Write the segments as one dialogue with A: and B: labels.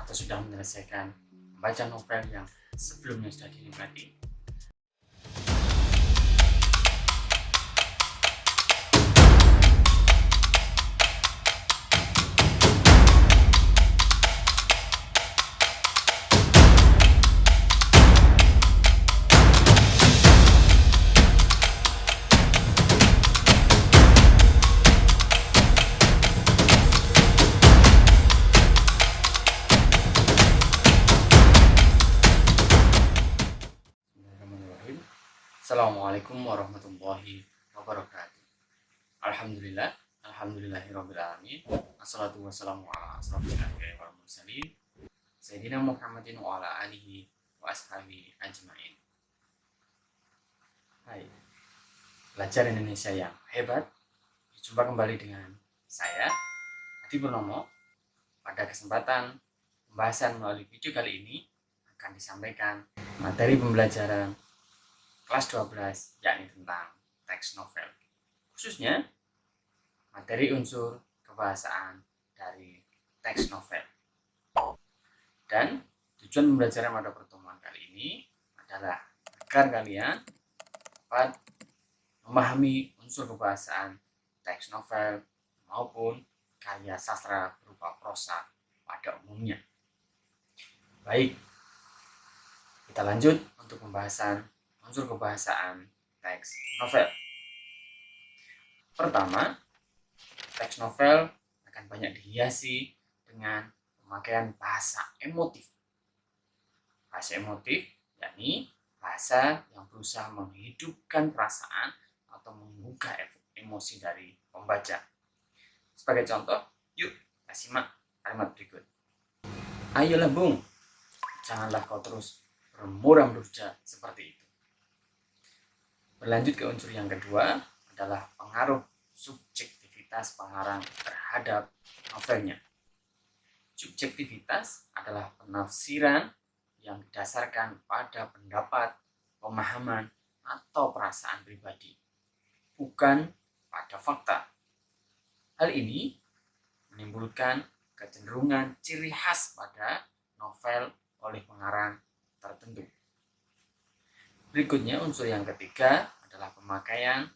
A: atau sudah menyelesaikan membaca novel yang sebelumnya sudah dinikmati? Assalamualaikum warahmatullahi wabarakatuh. Alhamdulillahirabbil alamin. Assalatu wassalamu ala asrofil anbiya'i wal mursalin Sayyidina Muhammadin wa ala alihi wa ashabihi ajmain. Hai, belajar Indonesia yang hebat. Jumpa kembali dengan saya, Adi Purnomo. Pada kesempatan pembahasan melalui video kali ini akan disampaikan materi pembelajaran kelas 12, yakni tentang teks novel, khususnya materi unsur kebahasaan dari teks novel. Dan tujuan pembelajaran pada pertemuan kali ini adalah agar kalian dapat memahami unsur kebahasaan teks novel maupun karya sastra berupa prosa pada umumnya. Baik, kita lanjut untuk pembahasan unsur kebahasaan teks novel. Pertama, teks novel akan banyak dihiasi dengan pemakaian bahasa emotif. Bahasa emotif yakni bahasa yang berusaha menghidupkan perasaan atau menggugah emosi dari pembaca. Sebagai contoh, yuk kita simak kalimat berikut. Ayolah Bung, janganlah kau terus bermuram durja seperti itu. Berlanjut ke unsur yang kedua adalah pengaruh subjektivitas pengarang terhadap novelnya. Subjektivitas adalah penafsiran yang didasarkan pada pendapat, pemahaman, atau perasaan pribadi, bukan pada fakta. Hal ini menimbulkan kecenderungan ciri khas pada novel oleh pengarang tertentu. Berikutnya unsur yang ketiga adalah pemakaian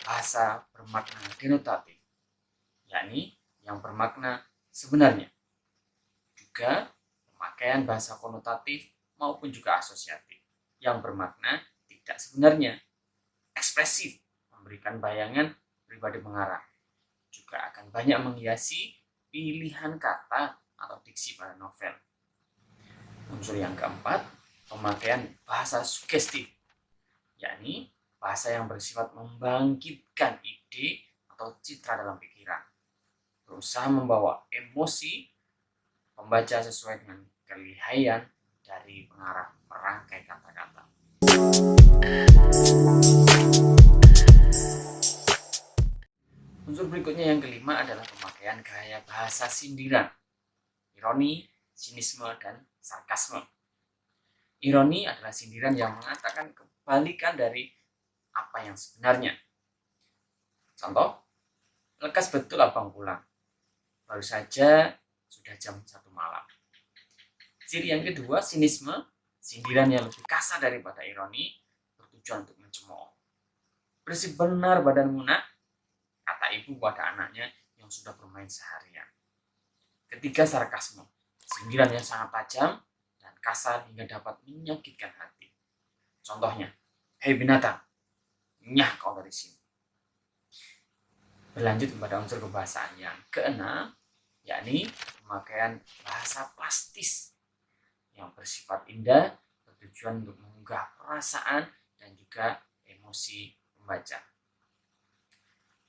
A: bahasa bermakna denotatif, yakni yang bermakna sebenarnya. Juga pemakaian bahasa konotatif maupun juga asosiatif, yang bermakna tidak sebenarnya. Ekspresif, memberikan bayangan pribadi pengarang. Juga akan banyak menghiasi pilihan kata atau diksi pada novel. Unsur yang keempat, pemakaian bahasa sugestif, yakni bahasa yang bersifat membangkitkan ide atau citra dalam pikiran, berusaha membawa emosi pembaca sesuai dengan kelihaian dari pengarang merangkai kata-kata. Unsur berikutnya yang kelima adalah pemakaian gaya bahasa sindiran, ironi, sinisme, dan sarkasme. Ironi adalah sindiran yang mengatakan kebalikan dari apa yang sebenarnya. Contoh, lekas betul abang pulang. Baru saja sudah jam 1 malam. Ciri yang kedua, sinisme, sindiran yang lebih kasar daripada ironi, bertujuan untuk mencemooh. Bersih benar badanmu nak, kata ibu pada anaknya yang sudah bermain seharian. Ketiga, sarkasme, sindiran yang sangat tajam dan kasar hingga dapat menyakitkan hati. Contohnya, hei binatang, nyah kau dari sini. Berlanjut kepada unsur kebahasaan yang keenam, yakni pemakaian bahasa plastis yang bersifat indah, bertujuan untuk mengunggah perasaan dan juga emosi pembaca.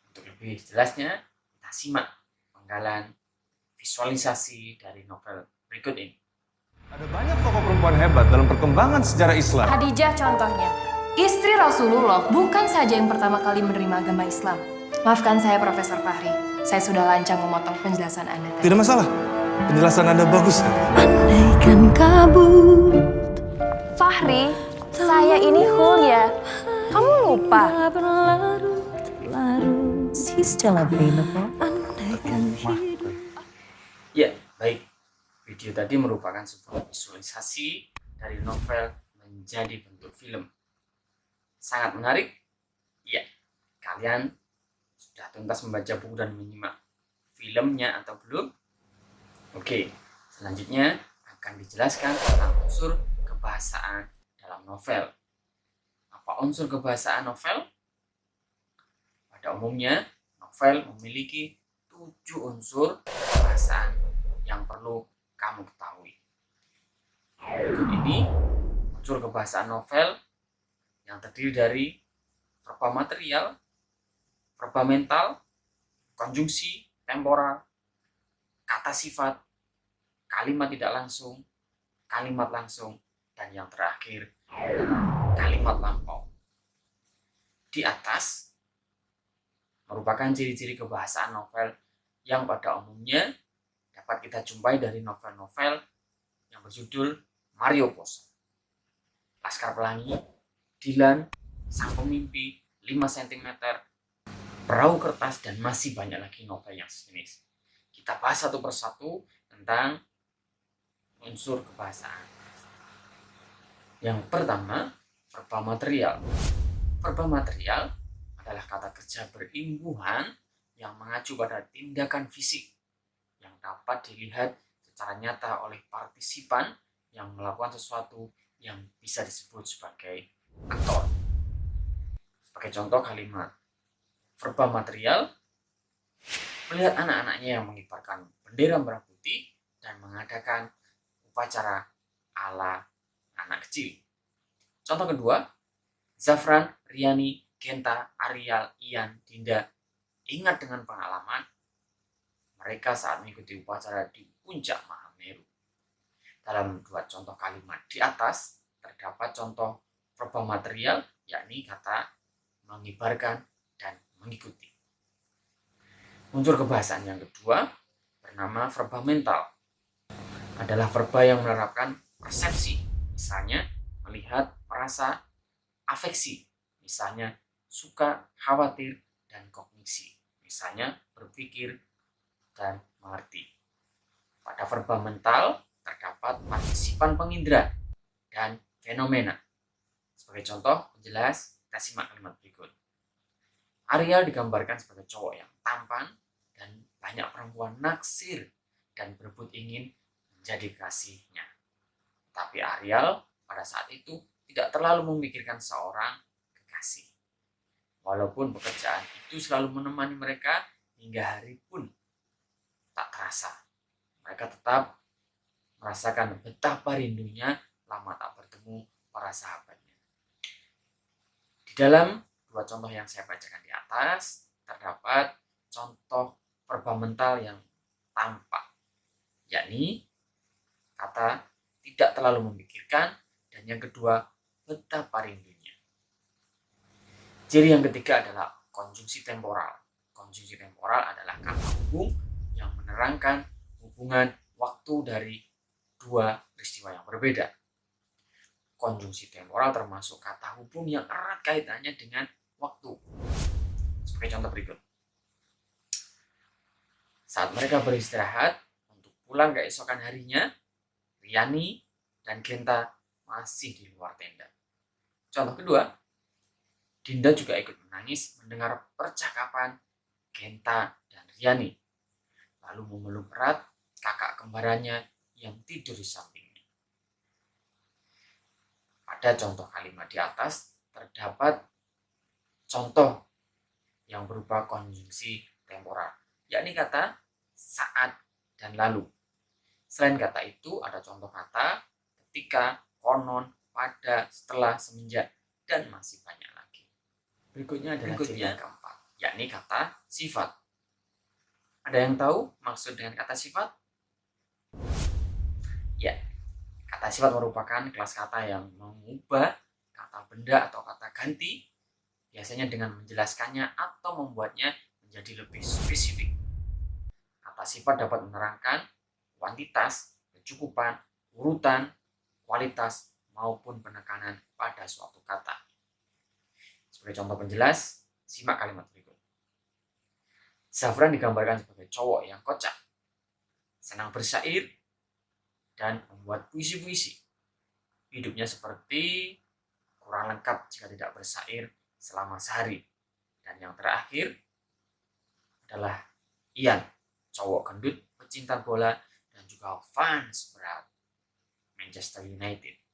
A: Untuk lebih jelasnya, kita simak penggalan visualisasi dari novel berikut ini.
B: Ada banyak tokoh perempuan hebat dalam perkembangan sejarah Islam.
C: Khadijah contohnya, istri Rasulullah bukan saja yang pertama kali menerima agama Islam. Maafkan saya Profesor Fahri, saya sudah lancang memotong penjelasan Anda tadi.
B: Tidak masalah, penjelasan Anda bagus.
D: Andaikan kabut.
C: Fahri, saya ini Hulya. Kamu lupa?
D: She's still available.
A: Ya, baik. Video tadi merupakan sebuah visualisasi dari novel menjadi bentuk film. Sangat menarik? Ya, kalian sudah tuntas membaca buku dan menyimak filmnya atau belum? Oke, selanjutnya akan dijelaskan tentang unsur kebahasaan dalam novel. Apa unsur kebahasaan novel? Pada umumnya, novel memiliki 7 unsur kebahasaan yang perlu kamu ketahui. Berikut ini unsur kebahasaan novel yang terdiri dari verba material, verba mental, konjungsi, temporal, kata sifat, kalimat tidak langsung, kalimat langsung, dan yang terakhir adalah kalimat lampau. Di atas merupakan ciri-ciri kebahasaan novel yang pada umumnya dapat kita jumpai dari novel-novel yang berjudul Mario Posa, Laskar Pelangi, Dilan, Sang Pemimpi, 5 cm, Perahu Kertas, dan masih banyak lagi novel yang sejenis. Kita bahas satu persatu tentang unsur kebahasaan. Yang pertama, verba material. Verba material adalah kata kerja berimbuhan yang mengacu pada tindakan fisik yang dapat dilihat secara nyata oleh partisipan yang melakukan sesuatu yang bisa disebut sebagai aktor. Sebagai contoh kalimat, verba material melihat anak-anaknya yang mengibarkan bendera merah putih dan mengadakan upacara ala anak kecil. Contoh kedua, Zafran, Riani, Genta, Arial, Ian, Dinda ingat dengan pengalaman mereka saat mengikuti upacara di puncak Mahameru. Dalam 2 contoh kalimat di atas terdapat contoh verba material, yakni kata mengibarkan dan mengikuti. Unsur kebahasaan yang kedua bernama verba mental. Adalah verba yang menerapkan persepsi, misalnya melihat, merasa, afeksi, misalnya suka, khawatir, dan kognisi, misalnya berpikir dan mengerti. Pada verba mental terdapat partisipan pengindra dan fenomena. Sebagai contoh penjelas, kita simak kalimat berikut. Arial digambarkan sebagai cowok yang tampan dan banyak perempuan naksir dan berebut ingin menjadi kasihnya. Tapi Arial pada saat itu tidak terlalu memikirkan seorang kekasih. Walaupun pekerjaan itu selalu menemani mereka hingga hari pun tak terasa. Mereka tetap merasakan betapa rindunya lama tak bertemu para sahabatnya. Di dalam 2 contoh yang saya bacakan di atas, terdapat contoh verba mental yang tampak, yakni kata tidak terlalu memikirkan, dan yang kedua betapa rindunya. Ciri yang ketiga adalah konjungsi temporal. Konjungsi temporal adalah kata hubung yang menerangkan hubungan waktu dari 2 peristiwa yang berbeda. Konjungsi temporal termasuk kata hubung yang erat kaitannya dengan waktu. Sebagai contoh berikut. Saat mereka beristirahat untuk pulang keesokan harinya, Riani dan Genta masih di luar tenda. Contoh kedua, Dinda juga ikut menangis mendengar percakapan Genta dan Riani, lalu memeluk erat kakak kembarannya yang tidur di sampingnya. Pada contoh kalimat di atas terdapat contoh yang berupa konjungsi temporal, yakni kata saat dan lalu. Selain kata itu ada contoh kata ketika, konon, pada, setelah, semenjak, dan masih banyak lagi. Berikutnya adalah ciri yang keempat, yakni kata sifat. Ada yang tahu maksud dengan kata sifat? Ya, kata sifat merupakan kelas kata yang mengubah kata benda atau kata ganti, biasanya dengan menjelaskannya atau membuatnya menjadi lebih spesifik. Kata sifat dapat menerangkan kuantitas, kecukupan, urutan, kualitas, maupun penekanan pada suatu kata. Sebagai contoh penjelas, simak kalimat berikut. Zafran digambarkan sebagai cowok yang kocak, senang bersyair, dan membuat puisi-puisi. Hidupnya seperti kurang lengkap jika tidak bersair selama sehari. Dan yang terakhir adalah Ian, cowok gendut, pecinta bola, dan juga fans berat Manchester United.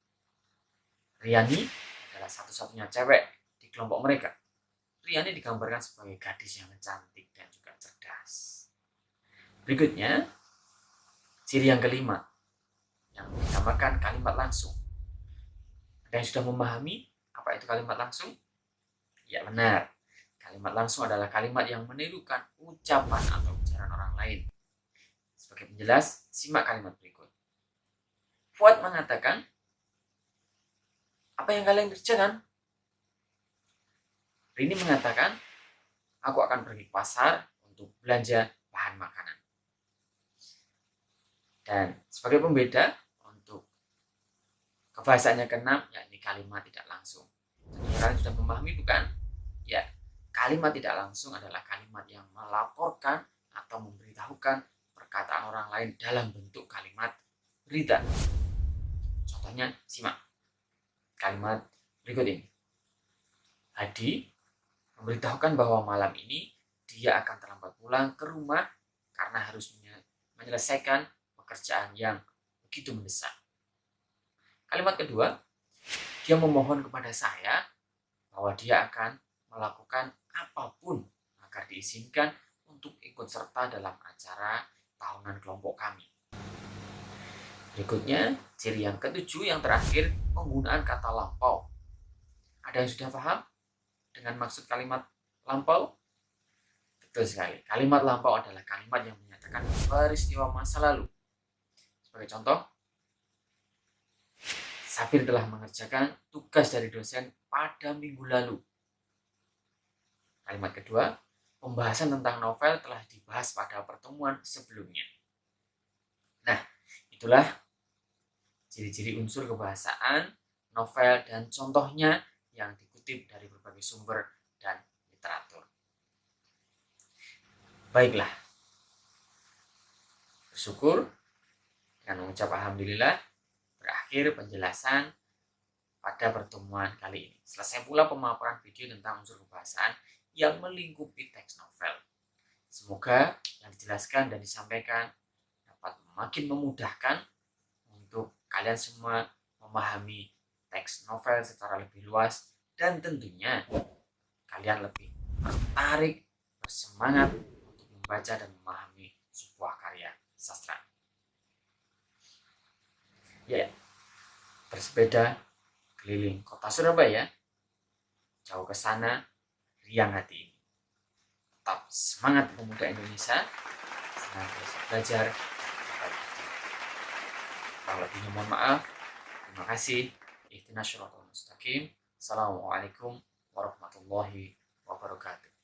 A: Riani adalah satu-satunya cewek di kelompok mereka. Riani digambarkan sebagai gadis yang cantik dan juga cerdas. Berikutnya, ciri yang kelima, yang dinamakan kalimat langsung. Ada yang sudah memahami apa itu kalimat langsung? Ya benar, kalimat langsung adalah kalimat yang menirukan ucapan atau ucapan orang lain. Sebagai penjelas, simak kalimat berikut. Fuad mengatakan, apa yang kalian kerjakan? Rini mengatakan, aku akan pergi ke pasar untuk belanja bahan makanan. Dan sebagai pembeda untuk kebahasaan yang keenam, yakni kalimat tidak langsung. Kalian sudah memahami bukan? Ya, kalimat tidak langsung adalah kalimat yang melaporkan atau memberitahukan perkataan orang lain dalam bentuk kalimat berita. Contohnya, simak kalimat berikut ini. Hadi memberitahukan bahwa malam ini dia akan terlambat pulang ke rumah karena harus menyelesaikan pekerjaan yang begitu mendesak. Kalimat kedua, dia memohon kepada saya bahwa dia akan melakukan apapun agar diizinkan untuk ikut serta dalam acara tahunan kelompok kami. Berikutnya, ciri yang ketujuh yang terakhir, penggunaan kata lampau. Ada yang sudah paham dengan maksud kalimat lampau? Betul sekali. Kalimat lampau adalah kalimat yang menyatakan peristiwa masa lalu. Sebagai contoh, Sabir telah mengerjakan tugas dari dosen pada minggu lalu. Kalimat kedua, pembahasan tentang novel telah dibahas pada pertemuan sebelumnya. Nah, itulah ciri-ciri unsur kebahasaan, novel, dan contohnya yang dikutip dari berbagai sumber dan literatur. Baiklah, bersyukur dengan mengucap alhamdulillah berakhir penjelasan pada pertemuan kali ini. Selesai pula pemaparan video tentang unsur kebahasaan yang melingkupi teks novel. Semoga yang dijelaskan dan disampaikan dapat makin memudahkan untuk kalian semua memahami teks novel secara lebih luas dan tentunya kalian lebih tertarik, bersemangat untuk membaca dan memahami sebuah karya sastra. Ya, bersepeda keliling kota Surabaya, jauh ke sana, riang hati ini. Tetap semangat pemuda Indonesia, senantiasa belajar. Kalau lebihnya mohon maaf. Terima kasih. Ihdinas siratal mustaqim. Assalamualaikum warahmatullahi wabarakatuh.